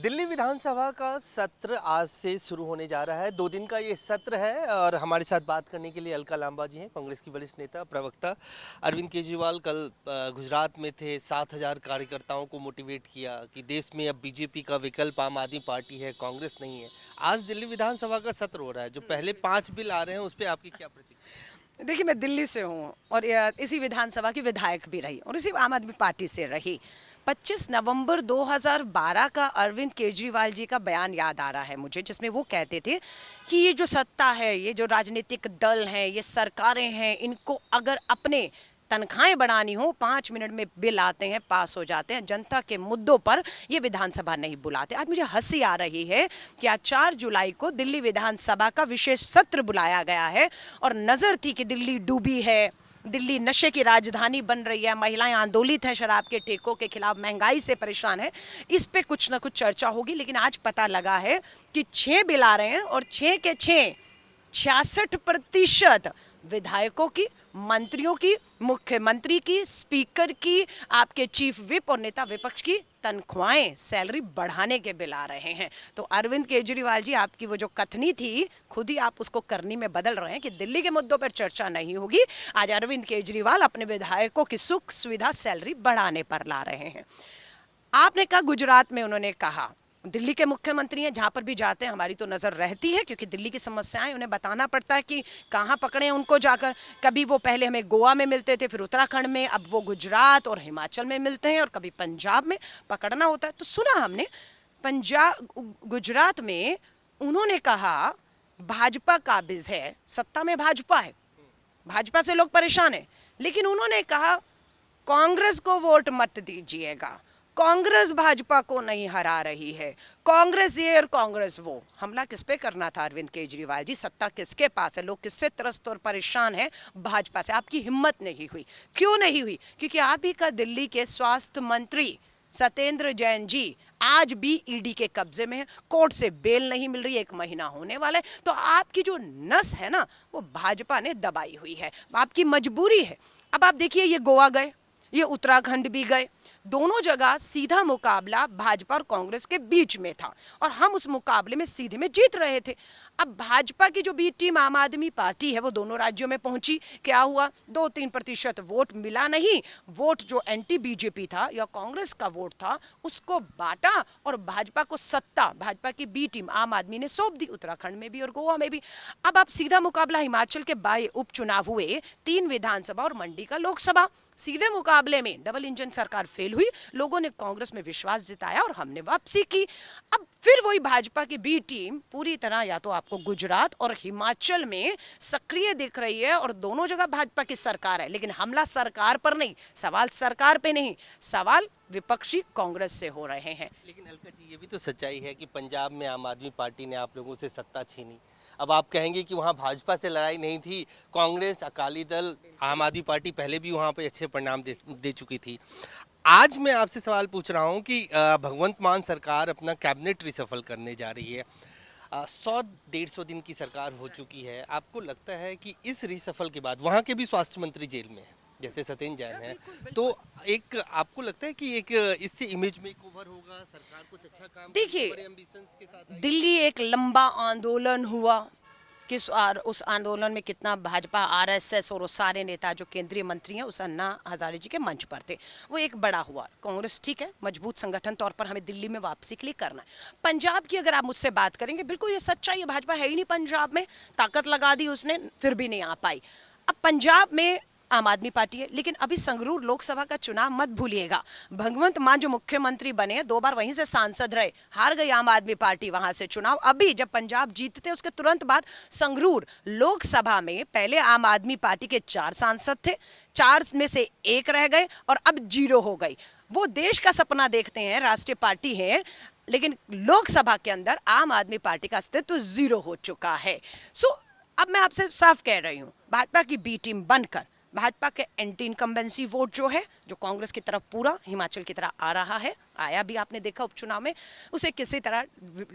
दिल्ली विधानसभा का सत्र आज से शुरू होने जा रहा है। 2 दिन का ये सत्र है और हमारे साथ बात करने के लिए अलका लांबा जी हैं, कांग्रेस की वरिष्ठ नेता प्रवक्ता। अरविंद केजरीवाल कल गुजरात में थे, 7,000 कार्यकर्ताओं को मोटिवेट किया कि देश में अब बीजेपी का विकल्प आम आदमी पार्टी है, कांग्रेस नहीं है। आज दिल्ली विधानसभा का सत्र हो रहा है, जो पहले 5 बिल आ रहे हैं उस पर आपकी क्या प्रतिक्रिया? देखिए, मैं दिल्ली से हूँ और इसी विधानसभा की विधायक भी रही और इसी आम आदमी पार्टी से रही। 25 नवंबर 2012 का अरविंद केजरीवाल जी का बयान याद आ रहा है मुझे, जिसमें वो कहते थे कि ये जो सत्ता है, ये जो राजनीतिक दल हैं, ये सरकारें हैं, इनको अगर अपने तनख्वाहें बढ़ानी हो 5 मिनट में बिल आते हैं, पास हो जाते हैं। जनता के मुद्दों पर ये विधानसभा नहीं बुलाते। आज मुझे हंसी आ रही है कि आज 4 जुलाई को दिल्ली विधानसभा का विशेष सत्र बुलाया गया है और नजर थी कि दिल्ली डूबी है, दिल्ली नशे की राजधानी बन रही है, महिलाएं आंदोलित हैं शराब के ठेकों के खिलाफ, महंगाई से परेशान है। इस पे कुछ ना कुछ चर्चा होगी, लेकिन आज पता लगा है कि 6 बिल आ रहे हैं और 6 के 6 66% विधायकों की, मंत्रियों की, मुख्यमंत्री की, स्पीकर की, आपके चीफ विप और नेता विपक्ष की तनख्वाहें, सैलरी बढ़ाने के बिल आ रहे हैं। तो अरविंद केजरीवाल जी, आपकी वो जो कथनी थी, खुद ही आप उसको करनी में बदल रहे हैं कि दिल्ली के मुद्दों पर चर्चा नहीं होगी। आज अरविंद केजरीवाल अपने विधायकों की सुख सुविधा, सैलरी बढ़ाने पर ला रहे हैं। आपने कहा गुजरात में उन्होंने कहा, दिल्ली के मुख्यमंत्री हैं, जहां पर भी जाते हैं हमारी तो नज़र रहती है, क्योंकि दिल्ली की समस्याएं उन्हें बताना पड़ता है कि कहां पकड़े उनको जाकर। कभी वो पहले हमें गोवा में मिलते थे, फिर उत्तराखंड में, अब वो गुजरात और हिमाचल में मिलते हैं और कभी पंजाब में पकड़ना होता है। तो सुना हमने गुजरात में उन्होंने कहा भाजपा काबिज है, सत्ता में भाजपा है, भाजपा से लोग परेशान है, लेकिन उन्होंने कहा कांग्रेस को वोट मत दीजिएगा, कांग्रेस भाजपा को नहीं हरा रही है, कांग्रेस ये और कांग्रेस वो। हमला किस पे करना था अरविंद केजरीवाल जी? सत्ता किसके पास है, लोग किससे त्रस्त और परेशान हैं? भाजपा से। आपकी हिम्मत नहीं हुई। क्यों नहीं हुई? क्योंकि आप ही का दिल्ली के स्वास्थ्य मंत्री सत्येंद्र जैन जी आज भी ईडी के कब्जे में है, कोर्ट से बेल नहीं मिल रही, 1 महीना होने वाला है। तो आपकी जो नस है ना, वो भाजपा ने दबाई हुई है, आपकी मजबूरी है। अब आप देखिए, ये गोवा गए, ये उत्तराखंड भी गए, दोनों जगह सीधा मुकाबला भाजपा और कांग्रेस के बीच में था और हम उस मुकाबले में सीधे में जीत रहे थे। अब भाजपा की जो बी टीम आम आदमी पार्टी है, वो दोनों राज्यों में पहुंची। क्या हुआ? 2-3% वोट मिला नहीं। वोट जो एंटी बीजेपी था या कांग्रेस का वोट था, उसको बांटा और भाजपा को सत्ता, भाजपा की बी टीम आम आदमी ने सौंप दी, उत्तराखंड में भी और गोवा में भी। अब आप सीधा मुकाबला, हिमाचल के 22 उपचुनाव हुए, 3 विधानसभा और मंडी का लोकसभा। सीधे मुकाबले में डबल इंजन सरकार फेल हुई, लोगों ने कांग्रेस में विश्वास जताया और हमने वापसी की। अब फिर वही भाजपा की बी टीम पूरी तरह या तो आपको गुजरात और हिमाचल में सक्रिय दिख रही है और दोनों जगह भाजपा की सरकार है, लेकिन हमला सरकार पर नहीं, सवाल सरकार पे नहीं, सवाल विपक्षी कांग्रेस से हो रहे हैं। लेकिन अलका जी, ये भी तो सच्चाई है कि पंजाब में आम आदमी पार्टी ने आप लोगों से सत्ता छीनी। अब आप कहेंगे कि वहाँ भाजपा से लड़ाई नहीं थी, कांग्रेस, अकाली दल, आम आदमी पार्टी पहले भी वहाँ पे अच्छे परिणाम दे चुकी थी। आज मैं आपसे सवाल पूछ रहा हूँ कि भगवंत मान सरकार अपना कैबिनेट रिसफल करने जा रही है। 100-150 दिन की सरकार हो चुकी है। आपको लगता है कि इस रिसफल के बाद, वहाँ के भी स्वास्थ्य मंत्री जेल में है जैसे सत्येंद्र जैन है, तो एक आपको लगता है कि एक इससे इमेज मेकओवर होगा, सरकार कुछ अच्छा काम देखिए, बड़े एम्बिशंस के साथ आएगी? दिल्ली एक लंबा आंदोलन हुआ, उस आंदोलन में कितना भाजपा, आरएसएस और वो सारे नेता जो केंद्रीय मंत्री हैं उस अन्ना हजारे जी के मंच पर थे, वो एक बड़ा हुआ। कांग्रेस ठीक है, मजबूत संगठन तौर पर हमें दिल्ली में वापसी के लिए करना है। पंजाब की अगर आप मुझसे बात करेंगे, बिल्कुल ये सच्चाई है, भाजपा है ही नहीं पंजाब में, ताकत लगा दी उसने, फिर भी नहीं आ पाई। अब पंजाब में आम आदमी पार्टी है, लेकिन अभी संगरूर लोकसभा का चुनाव मत भूलिएगा। भगवंत मान जो मुख्यमंत्री बने, 2 बार वहीं से सांसद रहे, हार गई आम आदमी पार्टी वहां से चुनाव। अभी जब पंजाब जीतते उसके तुरंत बाद संगरूर लोकसभा में पहले आम आदमी पार्टी के 4 सांसद थे, 4 में से 1 रह गए और अब 0 हो गई। वो देश का सपना देखते हैं, राष्ट्रीय पार्टी है, लेकिन लोकसभा के अंदर आम आदमी पार्टी का अस्तित्व 0 हो चुका है। सो अब मैं आपसे साफ कह रही हूं, भाजपा की बी टीम बनकर भाजपा के एंटी इनकम्बेंसी वोट जो है, जो कांग्रेस की तरफ पूरा हिमाचल की तरह आ रहा है, आया भी आपने देखा उपचुनाव में, उसे किसी तरह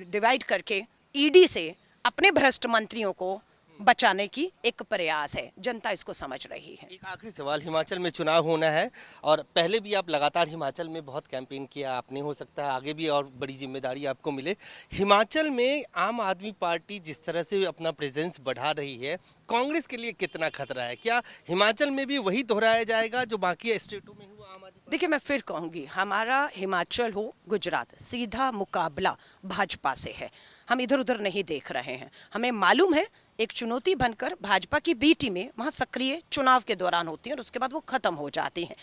डिवाइड करके ईडी से अपने भ्रष्ट मंत्रियों को बचाने की एक प्रयास है, जनता इसको समझ रही है। एक आखिरी सवाल, हिमाचल में चुनाव होना है और पहले भी आप लगातार हिमाचल में बहुत कैंपेन किया आपने, हो सकता है आगे भी और बड़ी जिम्मेदारी आपको मिले। हिमाचल में आम आदमी पार्टी जिस तरह से अपना प्रेजेंस बढ़ा रही है, कांग्रेस के लिए कितना खतरा है? क्या हिमाचल में भी वही दोहराया जाएगा जो बाकी स्टेटों में हुआ आम आदमी? देखिए, मैं फिर कहूंगी, हमारा हिमाचल हो गुजरात, सीधा मुकाबला भाजपा से है। हम इधर उधर नहीं देख रहे हैं। हमें मालूम है एक चुनौती बनकर भाजपा की बी टीमें वहाँ सक्रिय चुनाव के दौरान होती हैं और उसके बाद वो खत्म हो जाती हैं।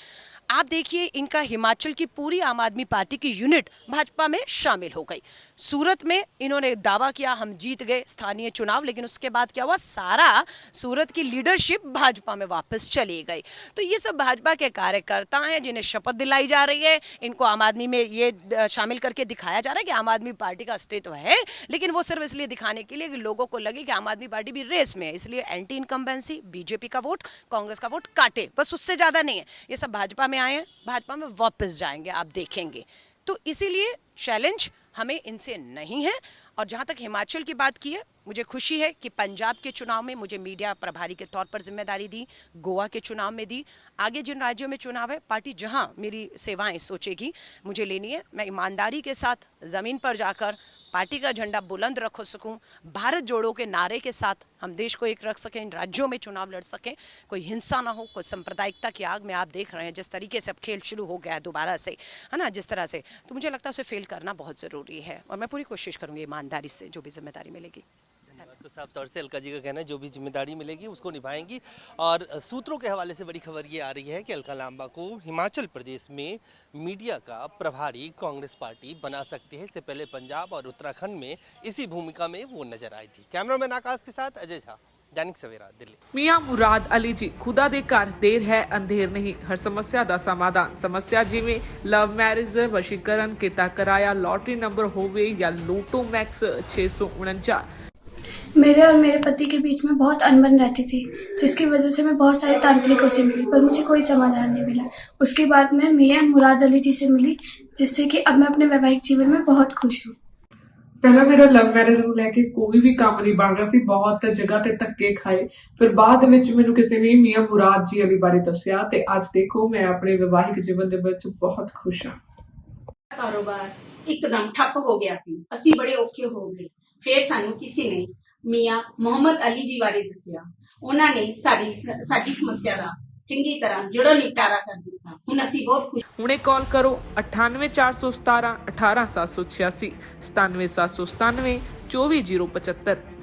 आप देखिए, इनका हिमाचल की पूरी आम आदमी पार्टी की यूनिट भाजपा में शामिल हो गई। सूरत में इन्होंने दावा किया हम जीत गए स्थानीय चुनाव, लेकिन उसके बाद क्या हुआ, सारा सूरत की लीडरशिप भाजपा में वापस चली गई। तो ये सब भाजपा के कार्यकर्ता हैं जिन्हें शपथ दिलाई जा रही है, इनको आम आदमी में ये शामिल करके दिखाया जा रहा है कि आम आदमी पार्टी का अस्तित्व है, लेकिन वो सिर्फ इसलिए दिखाने के लिए कि लोगों को लगे कि आम आदमी पार्टी भी रेस में है, इसलिए एंटी इनकम्बेंसी, बीजेपी का वोट, कांग्रेस का वोट काटे, बस उससे ज्यादा नहीं है। ये सब भाजपा में आए हैं, भाजपा में वापस जाएंगे, आप देखेंगे। तो इसीलिए चैलेंज हमें इनसे नहीं है। और जहां तक हिमाचल की बात की है, मुझे खुशी है कि पंजाब के चुनाव में मुझे मीडिया प्रभारी के तौर पर जिम्मेदारी दी, गोवा के चुनाव में दी। आगे जिन राज्यों में चुनाव है, पार्टी जहां मेरी सेवाएं सोचेगी मुझे लेनी है, मैं ईमानदारी के साथ ज़मीन पर जाकर पार्टी का झंडा बुलंद रख सकूं, भारत जोड़ो के नारे के साथ हम देश को एक रख सकें, इन राज्यों में चुनाव लड़ सकें, कोई हिंसा ना हो, कोई सांप्रदायिकता की आग में आप देख रहे हैं जिस तरीके से अब खेल शुरू हो गया है दोबारा से, है ना, जिस तरह से, तो मुझे लगता है उसे फेल करना बहुत ज़रूरी है और मैं पूरी कोशिश करूँगी ईमानदारी से जो भी जिम्मेदारी मिलेगी। तो साफ तौर से अलका जी का कहना है जो भी जिम्मेदारी मिलेगी उसको निभाएंगी। और सूत्रों के हवाले से बड़ी खबर ये आ रही है कि अलका लांबा को हिमाचल प्रदेश में मीडिया का प्रभारी कांग्रेस पार्टी बना सकती है। इससे पहले पंजाब और उत्तराखंड में इसी भूमिका में वो नजर आई थी। कैमरामैन आकाश के साथ अजय झा, दैनिक सवेरा, दिल्ली। ਮੀਆਂ ਮੁਰਾਦ ਅਲੀ ਜੀ ਖੁਦਾ ਦੇ ਘਰ ਦੇਰ ਹੈ ਅੰਧੇਰ ਨਹੀਂ, ਹਰ ਸਮੱਸਿਆ ਦਾ ਸਮਾਧਾਨ। ਸਮੱਸਿਆ ਜਿਵੇਂ ਲਵ ਮੈਰਿਜ, ਵਸ਼ੀਕਰਨ, ਕਿੱਤਾ ਕਿਰਾਇਆ, ਲੋਟਰੀ ਨੰਬਰ ਹੋਵੇ ਜਾਂ ਲੋਟੋ ਮੈਕਸ 649। मेरे और मेरे पति के बीच में बहुत अनबन रहती थी, जिसकी वजह से मैं बहुत सारे तांत्रिकों से मिली पर मुझे कोई समाधान नहीं मिला। उसके बाद मैं मियां मुराद अली जी से मिली, जिससे कि अब मैं अपने वैवाहिक जीवन में बहुत खुश हूँ। ਪਹਿਲਾਂ ਮੇਰਾ ਲਵ ਮੈਰਿਜ ਨੂੰ ਲੈ ਕੇ ਕੋਈ ਵੀ ਕੰਮ ਨਹੀਂ ਬਣ ਰਿਹਾ ਸੀ, ਬਹੁਤ ਜਗ੍ਹਾ ਤੇ ਧੱਕੇ ਖਾਏ। ਫਿਰ ਬਾਅਦ ਵਿੱਚ ਮੈਨੂੰ ਕਿਸੇ ਨੇ ਮੀਆਂ ਮੁਰਾਦ ਜੀ ਅਲੀ ਬਾਰੇ ਦੱਸਿਆ ਤੇ ਅੱਜ ਦੇਖੋ ਮੈਂ ਆਪਣੇ ਵਿਵਾਹਿਕ ਜੀਵਨ ਦੇ ਵਿੱਚ ਬਹੁਤ ਖੁਸ਼ ਹਾਂ। ਕਾਰੋਬਾਰ ਇੱਕਦਮ ਠੱਪ ਹੋ ਗਿਆ ਸੀ, ਅਸੀਂ ਬੜੇ ਔਖੇ ਹੋ ਗਏ। ਫਿਰ ਸਾਨੂੰ ਕਿਸੇ ਨੇ ਮੀਆਂ ਮੁਹੰਮਦ ਅਲੀ ਜੀ ਬਾਰੇ ਦੱਸਿਆ, ਉਹਨਾਂ ਨੇ ਸਾਡੀ ਸਮੱਸਿਆ ਦਾ ਚੰਗੀ ਤਰ੍ਹਾਂ ਜੜੋਂ ਨਿਪਟਾਰਾ ਕਰ ਦਿੱਤਾ। ਹੁਣ ਅਸੀਂ ਬਹੁਤ ਖੁਸ਼। ਹੁਣੇ ਕਾਲ ਕਰੋ 98417 18786 97797 24075।